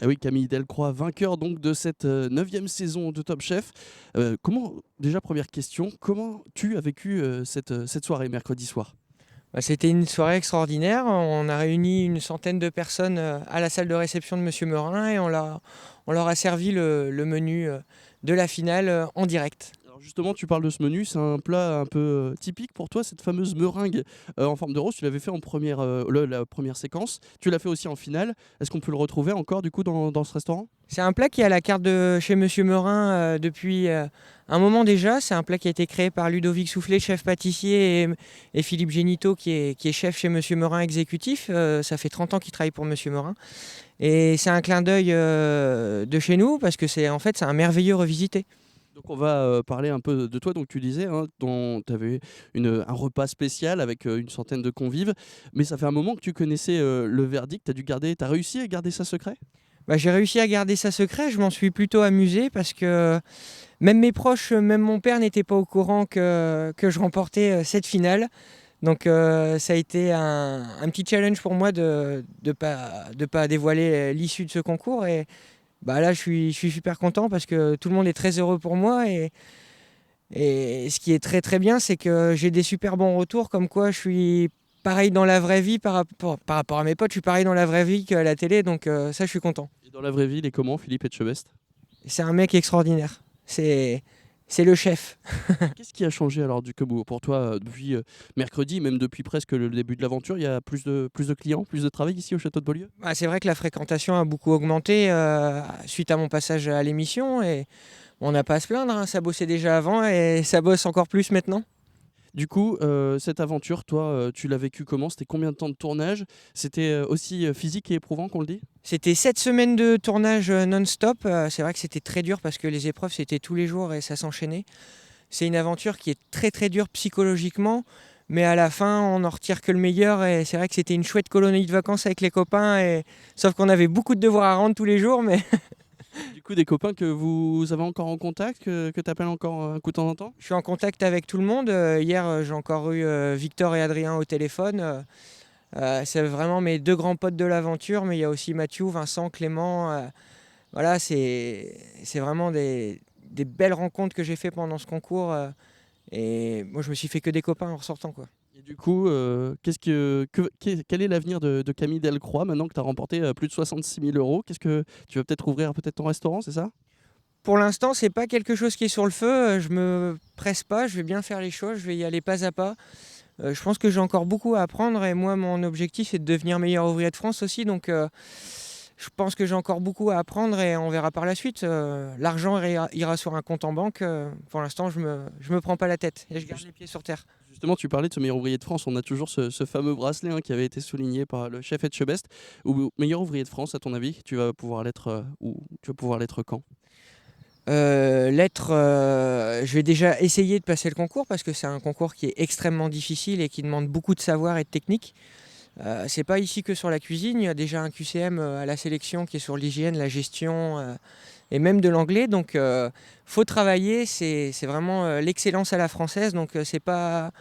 Ah oui, Camille Delcroix, vainqueur donc de cette 9e saison de Top Chef. Comment déjà première question, comment tu as vécu, cette soirée mercredi soir? Bah, c'était une soirée extraordinaire. On a réuni une centaine de personnes à la salle de réception de Monsieur Meurin et on leur a servi le menu de la finale en direct. Alors justement, tu parles de ce menu, c'est un plat un peu, typique pour toi, cette fameuse meringue, en forme de rose. Tu l'avais fait en première, la première séquence. Tu l'as fait aussi en finale. Est-ce qu'on peut le retrouver encore du coup dans ce restaurant? C'est un plat qui est à la carte de chez Monsieur Meurin depuis un moment déjà. C'est un plat qui a été créé par Ludovic Soufflet, chef pâtissier, et Philippe Génito, qui est chef chez Monsieur Meurin exécutif. Ça fait 30 ans qu'il travaille pour Monsieur Meurin. Et c'est un clin d'œil de chez nous parce que en fait, c'est un merveilleux revisité. Donc on va, parler un peu de toi. Donc tu disais, hein, tu avais un repas spécial avec, une centaine de convives, mais ça fait un moment que tu connaissais, le verdict. Tu as réussi à garder ça secret? Bah, j'ai réussi à garder ça secret, je m'en suis plutôt amusé parce que même mes proches, même mon père n'était pas au courant que je remportais cette finale. Donc ça a été un petit challenge pour moi de pas dévoiler l'issue de ce concours. Et bah, là, je suis super content parce que tout le monde est très heureux pour moi. Et ce qui est très très bien, c'est que j'ai des super bons retours comme quoi je suis pareil dans la vraie vie par rapport à mes potes, je suis pareil dans la vraie vie qu'à la télé. Donc ça, je suis content. Et dans la vraie vie, il est comment Philippe Etchebest? C'est un mec extraordinaire. C'est le chef. Qu'est-ce qui a changé alors du coup pour toi, depuis, mercredi, même depuis presque le début de l'aventure? Il y a plus de clients, plus de travail ici au château de Beaulieu? Bah, c'est vrai que la fréquentation a beaucoup augmenté suite à mon passage à l'émission et on n'a pas à se plaindre, hein. Ça bossait déjà avant et ça bosse encore plus maintenant. Du coup, cette aventure, toi, tu l'as vécue comment? C'était combien de temps de tournage? C'était, aussi, physique et éprouvant qu'on le dit? C'était 7 semaines de tournage non-stop. C'est vrai que c'était très dur parce que les épreuves c'était tous les jours et ça s'enchaînait. C'est une aventure qui est très très dure psychologiquement, mais à la fin on n'en retire que le meilleur et c'est vrai que c'était une chouette colonie de vacances avec les copains. Sauf qu'on avait beaucoup de devoirs à rendre tous les jours, mais Du coup, des copains que vous avez encore en contact, que tu appelles encore, un coup de temps en temps? je suis en contact avec tout le monde. Hier, j'ai encore eu Victor et Adrien au téléphone. C'est vraiment mes deux grands potes de l'aventure, mais il y a aussi Mathieu, Vincent, Clément. Voilà, c'est vraiment des belles rencontres que j'ai fait pendant ce concours. Et moi, je me suis fait que des copains en ressortant, quoi. Et du coup, quel est l'avenir de Camille Delcroix maintenant que tu as remporté, plus de 66 000 €? Qu'est-ce que tu vas peut-être ouvrir peut-être ton restaurant, c'est ça? Pour l'instant, c'est pas quelque chose qui est sur le feu. Je me presse pas. Je vais bien faire les choses. Je vais y aller pas à pas. Je pense que j'ai encore beaucoup à apprendre. Et moi, mon objectif, c'est de devenir meilleur ouvrier de France aussi. Donc, je pense que j'ai encore beaucoup à apprendre et on verra par la suite. L'argent ira sur un compte en banque. Pour l'instant, je me prends pas la tête et je garde Jus les pieds sur terre. Justement, tu parlais de ce meilleur ouvrier de France. On a toujours ce fameux bracelet, hein, qui avait été souligné par le chef Etchebest. Ou meilleur ouvrier de France, à ton avis, tu vas pouvoir l'être, où tu vas pouvoir l'être quand? Je vais déjà essayer de passer le concours parce que c'est un concours qui est extrêmement difficile et qui demande beaucoup de savoir et de technique. C'est pas ici que sur la cuisine, il y a déjà un QCM à la sélection qui est sur l'hygiène, la gestion et même de l'anglais. Donc faut travailler, c'est vraiment l'excellence à la française, donc c'est pas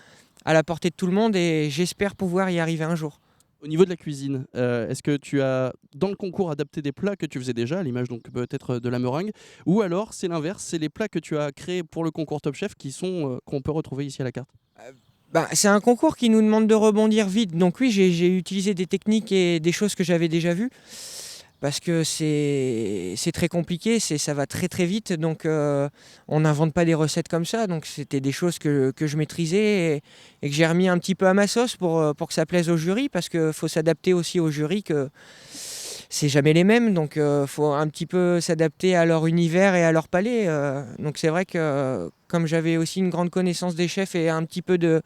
à la portée de tout le monde et j'espère pouvoir y arriver un jour. Au niveau de la cuisine, est-ce que tu as, dans le concours, adapté des plats que tu faisais déjà, à l'image donc peut-être, de la meringue? Ou alors c'est l'inverse, c'est les plats que tu as créés pour le concours Top Chef qui sont, qu'on peut retrouver ici à la carte? Bah, c'est un concours qui nous demande de rebondir vite, donc oui, j'ai utilisé des techniques et des choses que j'avais déjà vues. Parce que c'est très compliqué, ça va très très vite, donc on n'invente pas des recettes comme ça. Donc c'était des choses que je maîtrisais et que j'ai remis un petit peu à ma sauce pour que ça plaise au jury, parce qu'il faut s'adapter aussi au jury, que c'est jamais les mêmes, donc faut un petit peu s'adapter à leur univers et à leur palais. Donc c'est vrai que comme j'avais aussi une grande connaissance des chefs et un petit peu de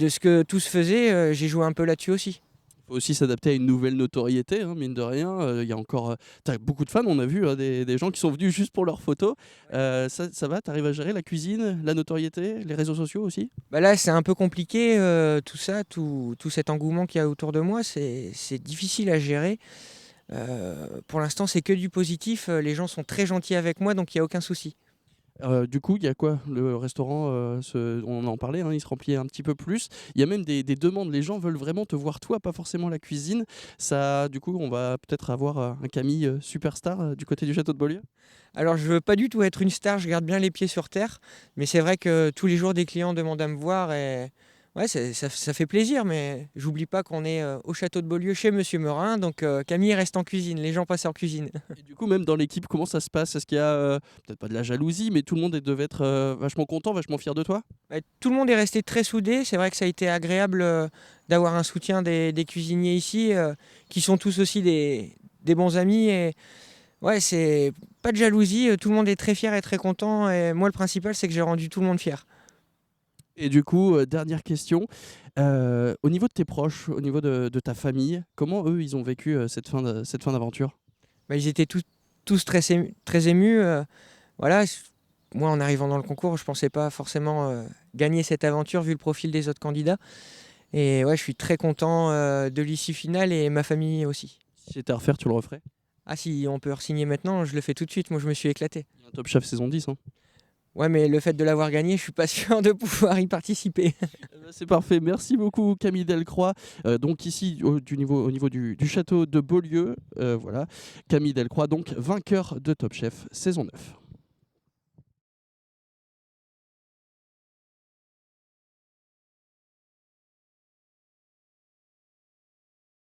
ce que tous faisaient, j'ai joué un peu là-dessus aussi. Il faut aussi s'adapter à une nouvelle notoriété, hein, mine de rien. Il y a encore, tu beaucoup de fans, on a vu, hein, des gens qui sont venus juste pour leurs photos. Ça va, tu arrives à gérer la cuisine, la notoriété, les réseaux sociaux aussi? Bah là, c'est un peu compliqué, tout ça, tout cet engouement qu'il y a autour de moi, c'est difficile à gérer. Pour l'instant, c'est que du positif, les gens sont très gentils avec moi, donc il y a aucun souci. Du coup, il y a quoi? Le restaurant, on en parlait, hein, il se remplit un petit peu plus. Il y a même des demandes. Les gens veulent vraiment te voir toi, pas forcément la cuisine. Ça, du coup, on va peut-être avoir un Camille superstar du côté du château de Beaulieu? Alors je veux pas du tout être une star, je garde bien les pieds sur terre, mais c'est vrai que tous les jours des clients demandent à me voir et ouais, ça fait plaisir, mais j'oublie pas qu'on est au château de Beaulieu chez Monsieur Meurin, donc Camille reste en cuisine, les gens passent en cuisine. Et du coup, même dans l'équipe, comment ça se passe? Est-ce qu'il y a, peut-être pas de la jalousie, mais tout le monde devait être vachement content, vachement fier de toi? Tout le monde est resté très soudé, c'est vrai que ça a été agréable d'avoir un soutien des cuisiniers ici, qui sont tous aussi des bons amis et ouais, c'est pas de jalousie, tout le monde est très fier et très content et moi le principal c'est que j'ai rendu tout le monde fier. Et du coup, dernière question, au niveau de tes proches, au niveau de ta famille, comment eux, ils ont vécu, cette fin d'aventure? Bah, ils étaient tous très émus. Voilà, moi, en arrivant dans le concours, je pensais pas forcément gagner cette aventure vu le profil des autres candidats. Et ouais, je suis très content de l'issue finale et ma famille aussi. Si c'était à refaire, tu le referais? Ah, si on peut re-signer maintenant, je le fais tout de suite. Moi, je me suis éclaté. Un Top Chef saison 10, hein. Ouais, mais le fait de l'avoir gagné, je suis pas sûr de pouvoir y participer. C'est parfait. Merci beaucoup Camille Delcroix. Donc ici au niveau du château de Beaulieu, voilà. Camille Delcroix, donc vainqueur de Top Chef saison 9.